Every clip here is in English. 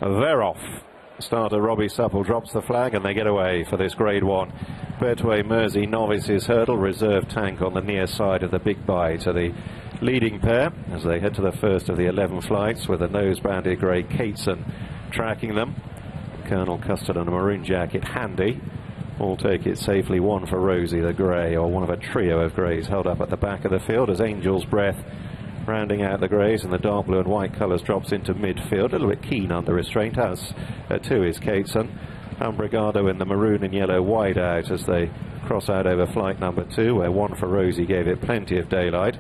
They're off. Starter Robbie Supple drops the flag and they get away for this Grade 1 Betway Mersey Novices Hurdle. Reserve Tank on the near side of the Big Bite to the leading pair as they head to the first of the 11 flights, with the nose-banded grey Cateson tracking them. Colonel Custard and a maroon jacket handy. All take it safely. One for Rosie the grey, or one of a trio of greys held up at the back of the field as Angel's Breath rounding out the greys, and the dark blue and white colours drops into midfield. A little bit keen under restraint, as too is Cateson. Umbrigado in the maroon and yellow wide out as they cross out over flight number 2, where one for Rosie gave it plenty of daylight.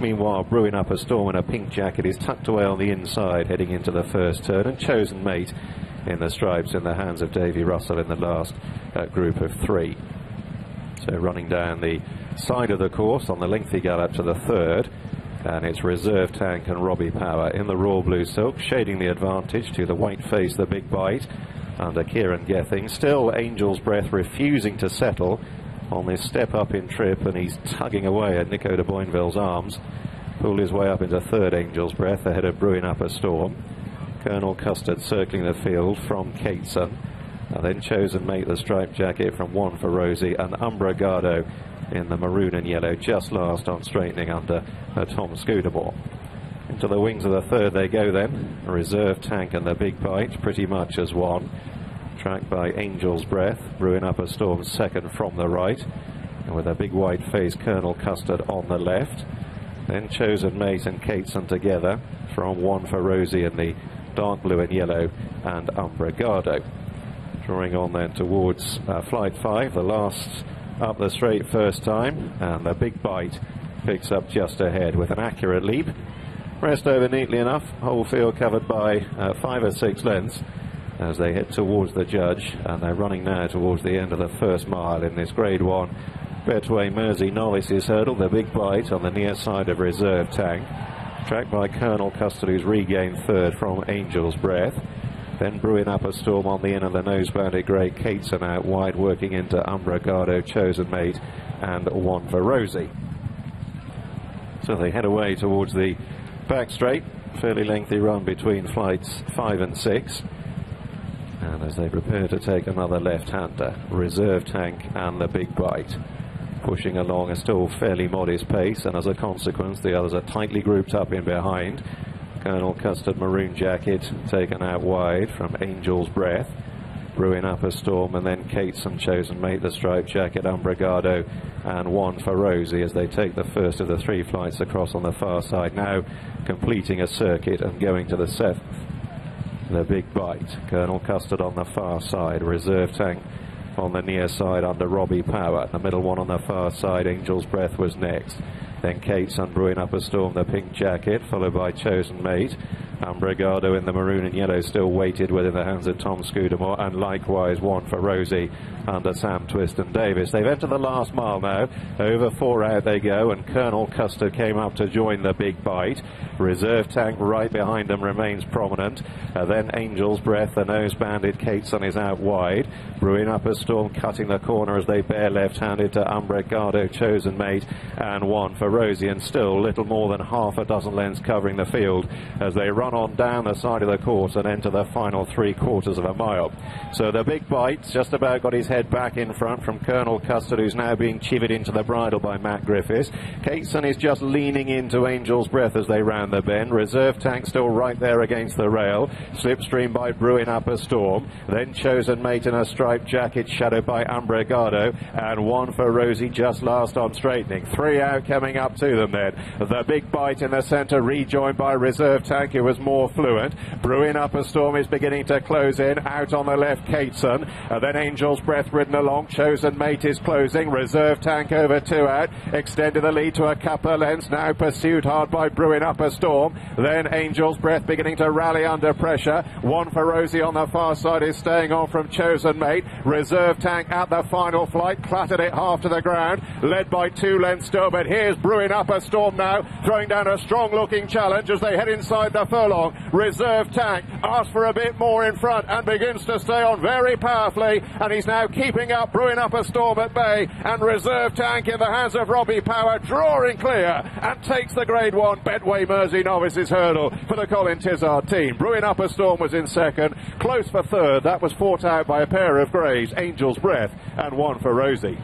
Meanwhile, brewing up a storm in a pink jacket is tucked away on the inside heading into the first turn, and Chosen Mate in the stripes in the hands of Davy Russell in the last group of 3. So running down the side of the course on the lengthy gallop to the third, and it's Reserve Tank and Robbie Power in the raw blue silk, shading the advantage to the white face, the Big Bite, under Kieran Gething. Still Angel's Breath refusing to settle on this step up in trip, and he's tugging away at Nico de Boinville's arms. Pulled his way up into third, Angel's Breath, ahead of Brewing Up a Storm. Colonel Custard circling the field from Cateson. Then Chosen Mate, the striped jacket, from one for Rosie, and Umbrigado in the maroon and yellow just last on straightening under Tom Scudamore. Into the wings of the third they go then. Reserve Tank and the Big Bite pretty much as one, tracked by Angel's Breath. Brewing Up a Storm second from the right, and with a big white face Colonel Custard on the left. Then Chosen Mate and Cateson together from one for Rosie in the dark blue and yellow, and Umbrigado. Drawing on then towards flight 5, the last up the straight first time, and the Big Bite picks up just ahead with an accurate leap. Rest over neatly enough, whole field covered by 5 or 6 lengths as they head towards the judge, and they're running now towards the end of the first mile in this Grade 1 Betway Mersey Novices Hurdle. The Big Bite on the near side of Reserve Tank, tracked by Colonel Custard, who's regained third from Angel's Breath. Then Brewing Up a Storm on the end of the nose-banded grey Cateson out wide, working into Umbrigado, Chosen Mate, and one for Rosie. So they head away towards the back straight, fairly lengthy run between flights 5 and 6. And as they prepare to take another left-hander, Reserve Tank and the Big Bite pushing along a still fairly modest pace, and as a consequence the others are tightly grouped up in behind. Colonel Custard maroon jacket taken out wide from Angel's Breath, Brewing Up a Storm, and then Cateson, Chosen Mate, the striped jacket, Umbrigado, and one for Rosie as they take the first of the 3 flights across on the far side, now completing a circuit and going to the 7th. The Big Bite, Colonel Custard on the far side, Reserve Tank on the near side under Robbie Power. The middle one on the far side, Angel's Breath, was next. Then Cateson, Brewing Up a Storm, the pink jacket, followed by Chosen Mate. Umbrigado in the maroon and yellow still weighted within the hands of Tom Scudamore, and likewise one for Rosie under Sam Twiston Davis. They've entered the last mile now. Over 4 out they go, and Colonel Custard came up to join the Big Bite. Reserve Tank right behind them remains prominent. Then Angel's Breath, the nose-banded Cateson, is out wide. Brewing Up a Storm cutting the corner as they bear left-handed to Umbrigado, Chosen Mate, and one for Rosie, and still little more than half a dozen lengths covering the field as they run on down the side of the course and enter the final 3/4 of a mile. So the Big Bite's just about got his head back in front from Colonel Custard, who's now being chivied into the bridle by Matt Griffiths. Cateson is just leaning into Angel's Breath as they round the bend. Reserve Tank still right there against the rail, slipstream by Brewing Up a Storm. Then Chosen Mate in a striped jacket, shadowed by Umbrigado, and one for Rosie just last on straightening. 3 out coming up to them then. The Big Bite in the centre, rejoined by Reserve Tank, who was more fluent. Brewing Up a Storm is beginning to close in. Out on the left, Cateson. Then Angel's Breath ridden along. Chosen Mate is closing. Reserve Tank over 2 out. Extended the lead to a couple of lengths. Now pursued hard by Brewing Up a Storm. Then Angel's Breath beginning to rally under pressure. One for Rosie on the far side is staying on from Chosen Mate. Reserve Tank at the final flight, clattered it half to the ground, led by 2 lengths still. But here's Brewing Up a Storm now, throwing down a strong looking challenge as they head inside the first furlong. Reserve Tank asks for a bit more in front and begins to stay on very powerfully, and he's now keeping up, brewing up a storm at bay, and Reserve Tank in the hands of Robbie Power, drawing clear and takes the Grade 1 Betway Mersey Novices Hurdle for the Colin Tizard team. Brewing up a storm was in second, close for third. That was fought out by a pair of greys, Angel's Breath and One for Rosie.